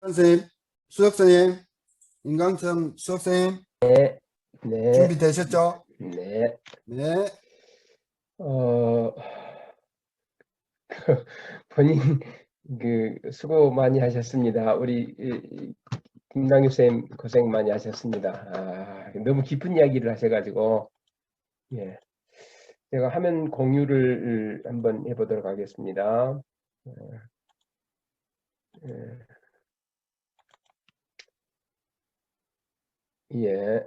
선생님, 수석 선생님, 인강점 수석 선생님, 네, 네, 준비되셨죠? 네. 네. 본인 수고 많이 하셨습니다. 우리 김남규 쌤 고생 많이 하셨습니다. 너무 깊은 이야기를 하셔가지고 예, 제가 화면 공유를 한번 해보도록 하겠습니다. 예.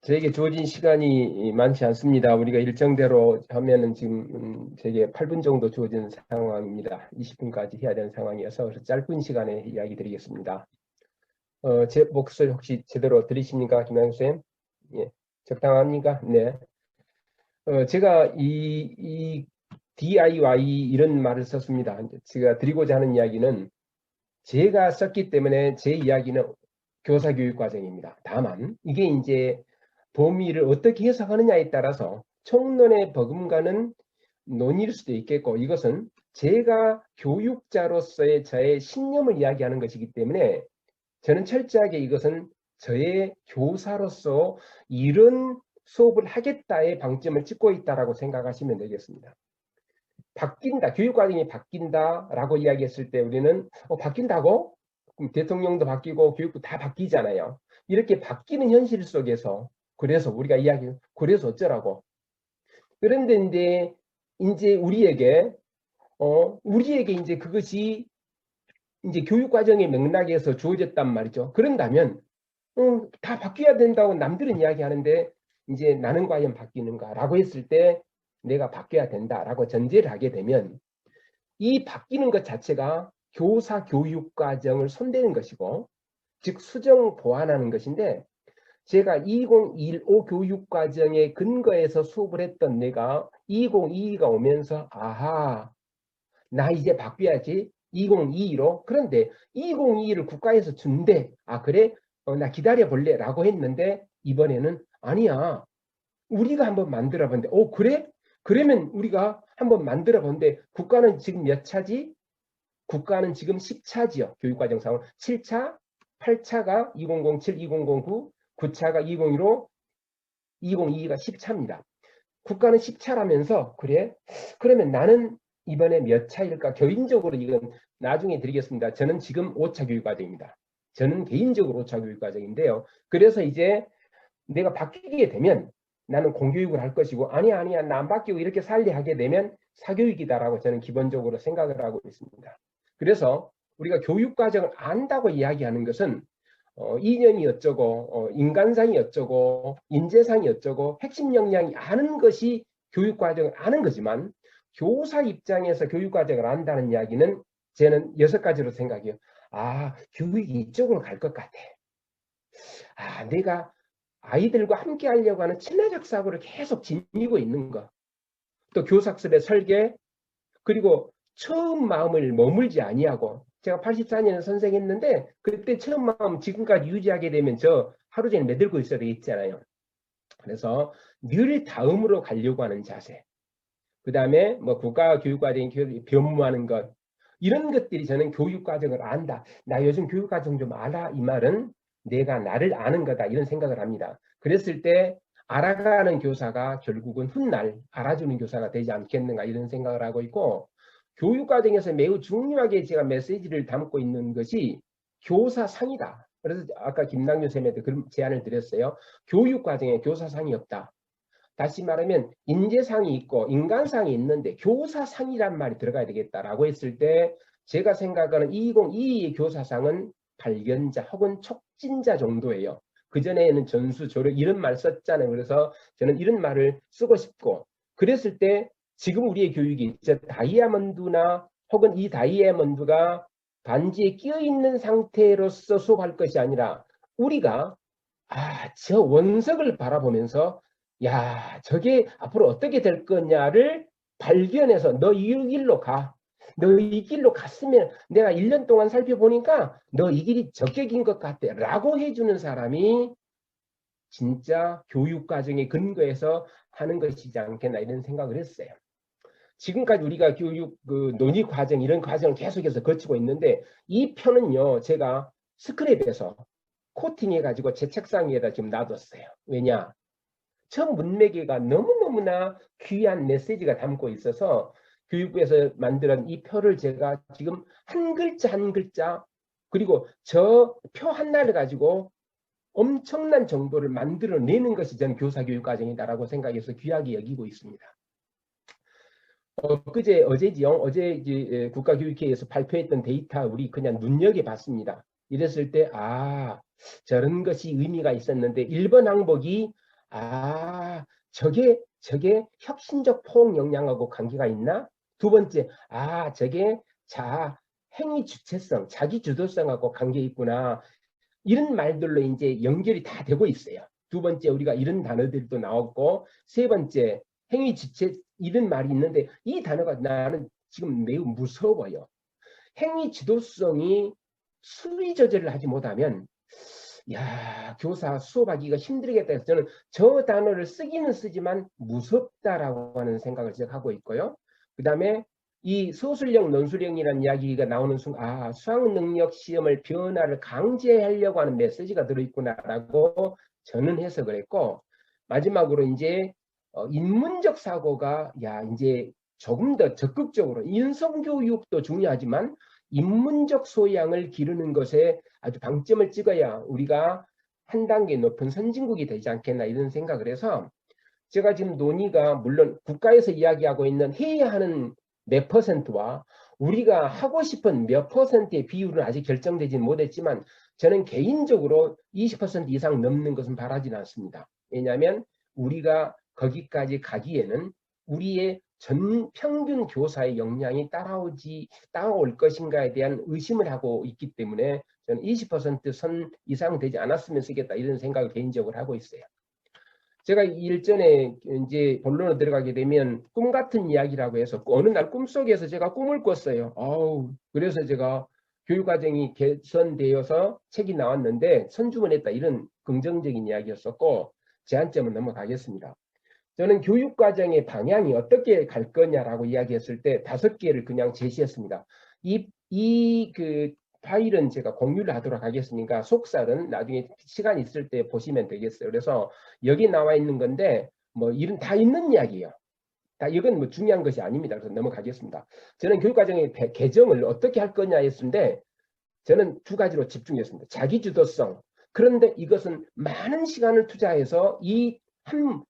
저에게 주어진 시간이 많지 않습니다. 우리가 일정대로 하면은 지금 제게 8분 정도 주어진 상황입니다. 20분까지 해야 되는 상황이어서 그래서 짧은 시간에 이야기 드리겠습니다. 제 목소리 혹시 제대로 들리십니까, 김양수 쌤? 예, 적당합니까? 네. 제가 이 DIY 이런 말을 썼습니다. 제가 드리고자 하는 이야기는 제가 썼기 때문에 제 이야기는 교사 교육 과정입니다. 다만 이게 이제 범위를 어떻게 해석하느냐에 따라서 총론의 버금가는 논의일 수도 있겠고, 이것은 제가 교육자로서의 저의 신념을 이야기하는 것이기 때문에 저는 철저하게 이것은 저의 교사로서 이런 수업을 하겠다의 방점을 찍고 있다라고 생각하시면 되겠습니다. 바뀐다, 교육과정이 바뀐다라고 이야기했을 때 우리는 바뀐다고? 그럼 대통령도 바뀌고 교육도 다 바뀌잖아요. 이렇게 바뀌는 현실 속에서 그래서 우리가 그래서 어쩌라고. 그런데 이제 우리에게 이제 그것이 이제 교육과정의 맥락에서 주어졌단 말이죠. 그런다면 다 바뀌어야 된다고 남들은 이야기하는데 이제 나는 과연 바뀌는가라고 했을 때 내가 바뀌어야 된다라고 전제를 하게 되면 이 바뀌는 것 자체가 교사 교육 과정을 손대는 것이고, 즉 수정 보완하는 것인데, 제가 2015 교육 과정의 근거에서 수업을 했던 내가 2022가 오면서 아하, 나 이제 바뀌어야지 2022로. 그런데 2022를 국가에서 준대. 아 그래? 나 기다려 볼래 라고 했는데 이번에는 아니야, 우리가 한번 만들어 본데. 그래? 그러면 우리가 한번 만들어 본데 국가는 지금 몇 차지? 국가는 지금 10차지요. 교육과정상으로 7차, 8차가 2007, 2009, 9차가 2015, 2022가 10차입니다. 국가는 10차라면서 그래? 그러면 나는 이번에 몇 차일까? 개인적으로 이건 나중에 드리겠습니다. 저는 지금 5차 교육과정입니다. 저는 개인적으로 5차 교육과정인데요. 그래서 이제 내가 바뀌게 되면 나는 공교육을 할 것이고, 아니야 나 안 바뀌고 이렇게 살리하게 되면 사교육이다라고 저는 기본적으로 생각을 하고 있습니다. 그래서 우리가 교육과정을 안다고 이야기하는 것은 이념이 어쩌고 인간상이 어쩌고 인재상이 어쩌고 핵심 역량이 아는 것이 교육과정을 아는 거지만, 교사 입장에서 교육과정을 안다는 이야기는 저는 6가지로 생각해요. 교육이 이쪽으로 갈 것 같아. 내가 아이들과 함께 하려고 하는 친화적 사고를 계속 지니고 있는 거. 또 교사학습의 설계, 그리고 처음 마음을 머물지 아니하고, 제가 84년에 선생했는데 그때 처음 마음 지금까지 유지하게 되면 저 하루 종일 매들고 있어야 되겠잖아요. 그래서 늘 다음으로 가려고 하는 자세, 그 다음에 뭐 국가교육과정 변무하는 것, 이런 것들이 저는 교육과정을 안다. 나 요즘 교육과정 좀 알아. 이 말은 내가 나를 아는 거다, 이런 생각을 합니다. 그랬을 때 알아가는 교사가 결국은 훗날 알아주는 교사가 되지 않겠는가, 이런 생각을 하고 있고, 교육과정에서 매우 중요하게 제가 메시지를 담고 있는 것이 교사상이다. 그래서 아까 김남규 쌤한테 그런 제안을 드렸어요. 교육과정에 교사상이 없다. 다시 말하면 인재상이 있고 인간상이 있는데 교사상이란 말이 들어가야 되겠다라고 했을 때, 제가 생각하는 2022의 교사상은 발견자 혹은 촉진자 정도예요. 그전에는 전수, 조력 이런 말 썼잖아요. 그래서 저는 이런 말을 쓰고 싶고, 그랬을 때 지금 우리의 교육이 다이아몬드나 혹은 이 다이아몬드가 반지에 끼어 있는 상태로서 수업할 것이 아니라, 우리가 저 원석을 바라보면서 야, 저게 앞으로 어떻게 될 거냐를 발견해서 너 이 길로 가. 너 이 길로 갔으면 내가 1년 동안 살펴보니까 너 이 길이 적격인 것 같아 라고 해주는 사람이 진짜 교육과정의 근거에서 하는 것이지 않겠나 이런 생각을 했어요. 지금까지 우리가 교육 논의 과정 이런 과정을 계속해서 거치고 있는데 이 편은요 제가 스크랩에서 코팅해가지고 제 책상 위에다 지금 놔뒀어요. 왜냐? 저 문맥에가 너무너무나 귀한 메시지가 담고 있어서 교육부에서 만든 이 표를 제가 지금 한 글자 한 글자 그리고 저 표 하나를 가지고 엄청난 정보를 만들어내는 것이 저는 교사교육 과정이다라고 생각해서 귀하게 여기고 있습니다. 어제지요. 어제 이제 국가교육회에서 발표했던 데이터 우리 그냥 눈여겨봤습니다. 이랬을 때 저런 것이 의미가 있었는데 1번 항목이 저게 혁신적 포용 역량하고 관계가 있나? 두 번째 저게 행위 주체성, 자기 주도성하고 관계 있구나. 이런 말들로 이제 연결이 다 되고 있어요. 두 번째 우리가 이런 단어들도 나왔고 세 번째 행위 주체 이런 말이 있는데 이 단어가 나는 지금 매우 무서워요. 행위 지도성이 수위 조절을 하지 못하면 교사 수업하기가 힘들겠다 해서 저는 저 단어를 쓰기는 쓰지만 무섭다라고 하는 생각을 하고 있고요. 그 다음에 이 소술형 논술형이라는 이야기가 나오는 순간 수학능력 시험을 변화를 강제하려고 하는 메시지가 들어있구나라고 저는 해석을 했고 마지막으로 이제 인문적 사고가 이제 조금 더 적극적으로 인성교육도 중요하지만 인문적 소양을 기르는 것에 아주 방점을 찍어야 우리가 한 단계 높은 선진국이 되지 않겠나 이런 생각을 해서 제가 지금 논의가 물론 국가에서 이야기하고 있는 해야 하는 몇 퍼센트와 우리가 하고 싶은 몇 퍼센트의 비율은 아직 결정되지 못했지만 저는 개인적으로 20% 이상 넘는 것은 바라지는 않습니다. 왜냐하면 우리가 거기까지 가기에는 우리의 전 평균 교사의 역량이 따라올 것인가에 대한 의심을 하고 있기 때문에 저는 20% 이상 되지 않았으면 쓰겠다 이런 생각을 개인적으로 하고 있어요. 제가 일전에 이제 본론으로 들어가게 되면 꿈 같은 이야기라고 해서 어느 날 꿈속에서 제가 꿈을 꿨어요. 그래서 제가 교육과정이 개선되어서 책이 나왔는데 선주문했다 이런 긍정적인 이야기였었고 제한점은 넘어가겠습니다. 저는 교육과정의 방향이 어떻게 갈 거냐라고 이야기했을 때 5개를 그냥 제시했습니다. 이 파일은 제가 공유를 하도록 하겠으니까 속살은 나중에 시간 있을 때 보시면 되겠어요. 그래서 여기 나와 있는 건데 뭐 이런 다 있는 이야기예요. 이건 뭐 중요한 것이 아닙니다. 그래서 넘어가겠습니다. 저는 교육과정의 개정을 어떻게 할 거냐 했는데 저는 2가지로 집중했습니다. 자기주도성. 그런데 이것은 많은 시간을 투자해서 이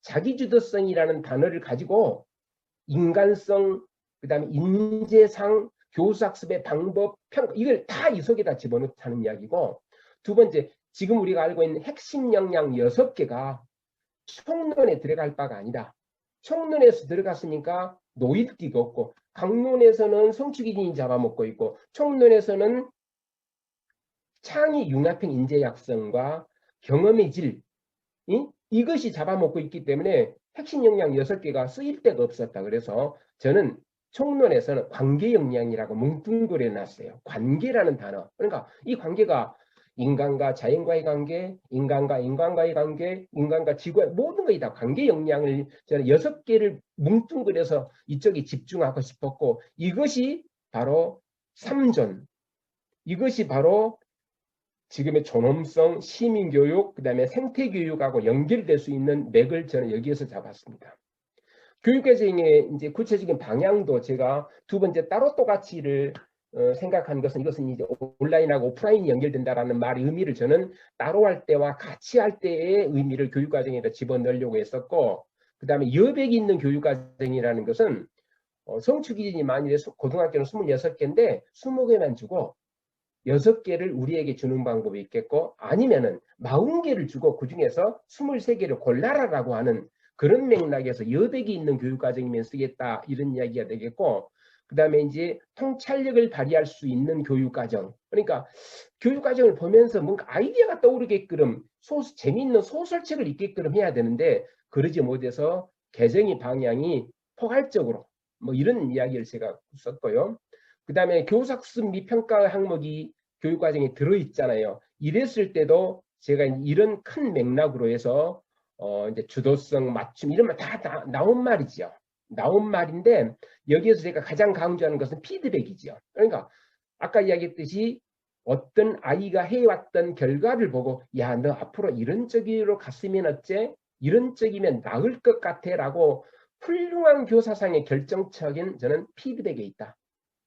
자기주도성이라는 단어를 가지고 인간성, 그 다음에 인재상, 교수학습의 방법, 평가 이걸 다 이 속에다 집어넣자는 이야기고 두 번째 지금 우리가 알고 있는 핵심 역량 6개가 총론에 들어갈 바가 아니다. 총론에서 들어갔으니까 노일기가 없고 강론에서는 성취기준이 잡아먹고 있고 총론에서는 창의 융합형 인재약성과 경험의 질 이것이 잡아먹고 있기 때문에 핵심 역량 6개가 쓰일 데가 없었다. 그래서 저는 총론에서는 관계 역량이라고 뭉뚱그려 놨어요. 관계라는 단어. 그러니까 이 관계가 인간과 자연과의 관계, 인간과 인간과의 관계, 인간과 지구의 모든 것이 다 관계 역량을 저는 6개를 뭉뚱그려서 이쪽에 집중하고 싶었고 이것이 바로 3존. 이것이 바로 지금의 존엄성, 시민교육, 그 다음에 생태교육하고 연결될 수 있는 맥을 저는 여기에서 잡았습니다. 교육과정의 이제 구체적인 방향도 제가 2번째 따로 또 가치를 생각한 것은 이것은 이제 온라인하고 오프라인이 연결된다라는 말의 의미를 저는 따로 할 때와 같이 할 때의 의미를 교육과정에다 집어넣으려고 했었고 그 다음에 여백이 있는 교육과정이라는 것은 성취기준이 만일에 고등학교는 26개인데 20개만 주고 6개를 우리에게 주는 방법이 있겠고 아니면은 40개를 주고 그중에서 23개를 골라라라고 하는 그런 맥락에서 여백이 있는 교육과정이면 쓰겠다 이런 이야기가 되겠고 그 다음에 이제 통찰력을 발휘할 수 있는 교육과정 그러니까 교육과정을 보면서 뭔가 아이디어가 떠오르게끔 재미있는 소설책을 읽게끔 해야 되는데 그러지 못해서 개정의 방향이 포괄적으로 뭐 이런 이야기를 제가 썼고요. 그 다음에 교사학습 및 평가 항목이 교육과정에 들어있잖아요. 이랬을 때도 제가 이런 큰 맥락으로 해서 이제 주도성, 맞춤 이런 말 다 나온 말이죠. 나온 말인데 여기에서 제가 가장 강조하는 것은 피드백이죠. 그러니까 아까 이야기했듯이 어떤 아이가 해왔던 결과를 보고 야, 너 앞으로 이런 쪽으로 갔으면 어째? 이런 쪽이면 나을 것 같아 라고 훌륭한 교사상의 결정적인 저는 피드백에 있다.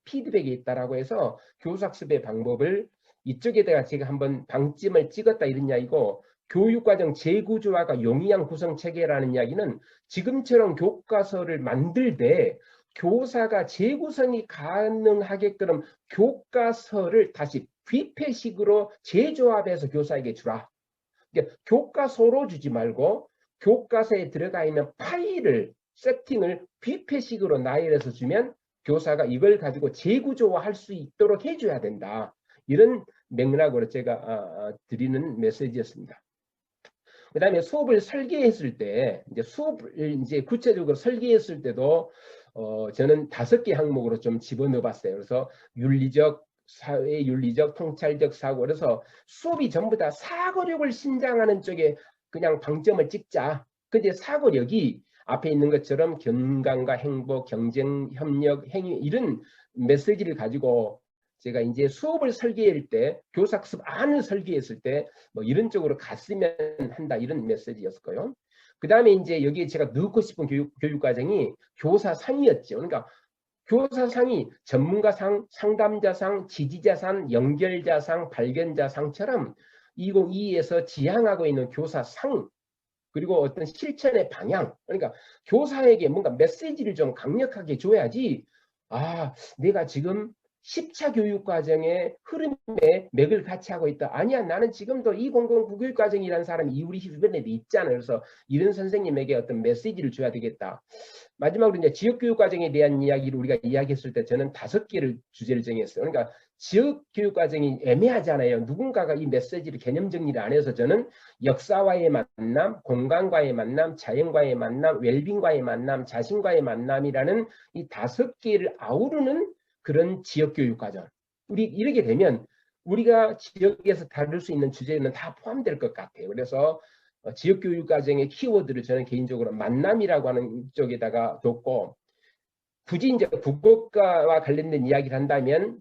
피드백이 있다라고 해서 교사학습의 방법을 이쪽에다가 제가 한번 방점을 찍었다 이런 이야기고 교육과정 재구조화가 용이한 구성 체계라는 이야기는 지금처럼 교과서를 만들 때 교사가 재구성이 가능하게끔 교과서를 다시 뷔페식으로 재조합해서 교사에게 주라. 그러니까 교과서로 주지 말고 교과서에 들어가 있는 파일을 세팅을 뷔페식으로 나열해서 주면 교사가 이걸 가지고 재구조화할 수 있도록 해줘야 된다. 이런 맥락으로 제가 드리는 메시지였습니다. 그 다음에 수업을 설계했을 때, 수업을 구체적으로 설계했을 때도, 저는 5개 항목으로 좀 집어넣어 봤어요. 그래서 윤리적, 사회윤리적, 통찰적 사고. 그래서 수업이 전부 다 사고력을 신장하는 쪽에 그냥 방점을 찍자. 근데 사고력이 앞에 있는 것처럼 건강과 행복, 경쟁, 협력, 행위 이런 메시지를 가지고 제가 이제 수업을 설계할 때 교사학습 안을 설계했을 때 뭐 이런 쪽으로 갔으면 한다 이런 메시지였을까요? 그 다음에 이제 여기에 제가 넣고 싶은 교육과정이 교사상이었죠. 그러니까 교사상이 전문가상, 상담자상, 지지자상, 연결자상, 발견자상처럼 2022에서 지향하고 있는 교사상 그리고 어떤 실천의 방향 그러니까 교사에게 뭔가 메시지를 좀 강력하게 줘야지 내가 지금 10차 교육과정의 흐름에 맥을 같이 하고 있다. 아니야 나는 지금도 2009 교육과정이라는 사람이 우리 주변에도 있잖아요. 그래서 이런 선생님에게 어떤 메시지를 줘야 되겠다. 마지막으로 이제 지역교육과정에 대한 이야기를 우리가 이야기했을 때 저는 5개를 주제를 정했어요. 그러니까 지역교육과정이 애매하잖아요. 누군가가 이 메시지를 개념 정리를 안 해서 저는 역사와의 만남, 공간과의 만남, 자연과의 만남, 웰빙과의 만남, 자신과의 만남이라는 이 5개를 아우르는 그런 지역교육과정. 우리 이렇게 되면 우리가 지역에서 다룰 수 있는 주제는 다 포함될 것 같아요. 그래서 지역교육과정의 키워드를 저는 개인적으로 만남이라고 하는 쪽에다가 뒀고 굳이 이제 국어과와 관련된 이야기를 한다면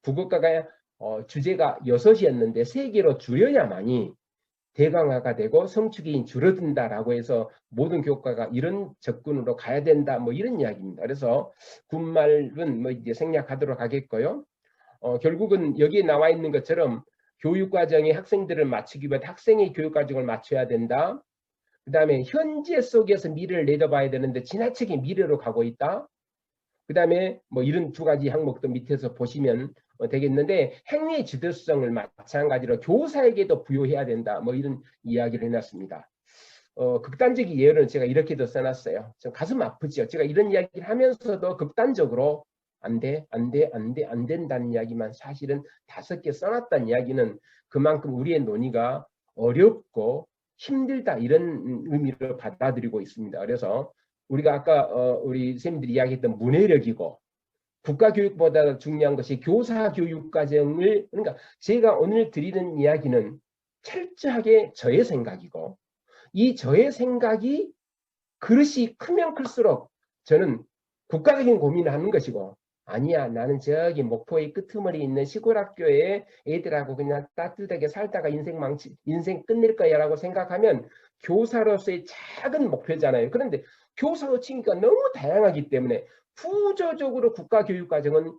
국어과가 주제가 6이었는데 3개로 줄여야만이 대강화가 되고 성취기인 줄어든다라고 해서 모든 교과가 이런 접근으로 가야 된다 뭐 이런 이야기입니다. 그래서 군말은 뭐 이제 생략하도록 하겠고요. 결국은 여기에 나와 있는 것처럼 교육과정에 학생들을 맞추기보다 학생의 교육과정을 맞춰야 된다. 그 다음에 현재 속에서 미래를 내다봐야 되는데 지나치게 미래로 가고 있다. 그 다음에 뭐 이런 2가지 항목도 밑에서 보시면 되겠는데 행위의 주도성을 마찬가지로 교사에게도 부여해야 된다. 뭐 이런 이야기를 해놨습니다. 극단적인 예를 제가 이렇게도 써놨어요. 좀 가슴 아프죠. 제가 이런 이야기를 하면서도 극단적으로 안 돼, 안 돼, 안 돼, 안 된다는 이야기만 사실은 5개 써놨다는 이야기는 그만큼 우리의 논의가 어렵고 힘들다 이런 의미로 받아들이고 있습니다. 그래서 우리가 아까 우리 선생님들이 이야기했던 문해력이고 국가교육보다 중요한 것이 교사교육과정을 그러니까 제가 오늘 드리는 이야기는 철저하게 저의 생각이고 이 저의 생각이 그릇이 크면 클수록 저는 국가적인 고민을 하는 것이고 아니야 나는 저기 목포의 끄트머리 있는 시골 학교에 애들하고 그냥 따뜻하게 살다가 인생 끝낼 거야 라고 생각하면 교사로서의 작은 목표잖아요. 그런데 교사로 치니까 너무 다양하기 때문에 후조적으로 국가교육과정은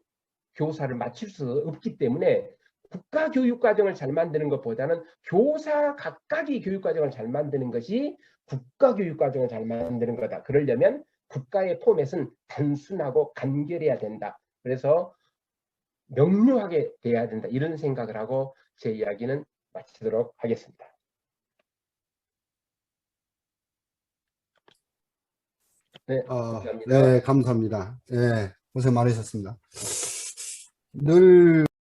교사를 맞출 수 없기 때문에 국가교육과정을 잘 만드는 것보다는 교사 각각의 교육과정을 잘 만드는 것이 국가교육과정을 잘 만드는 거다. 그러려면 국가의 포맷은 단순하고 간결해야 된다. 그래서 명료하게 돼야 된다. 이런 생각을 하고 제 이야기는 마치도록 하겠습니다. 네, 감사합니다. 네, 감사합니다. 예, 고생 많으셨습니다. 늘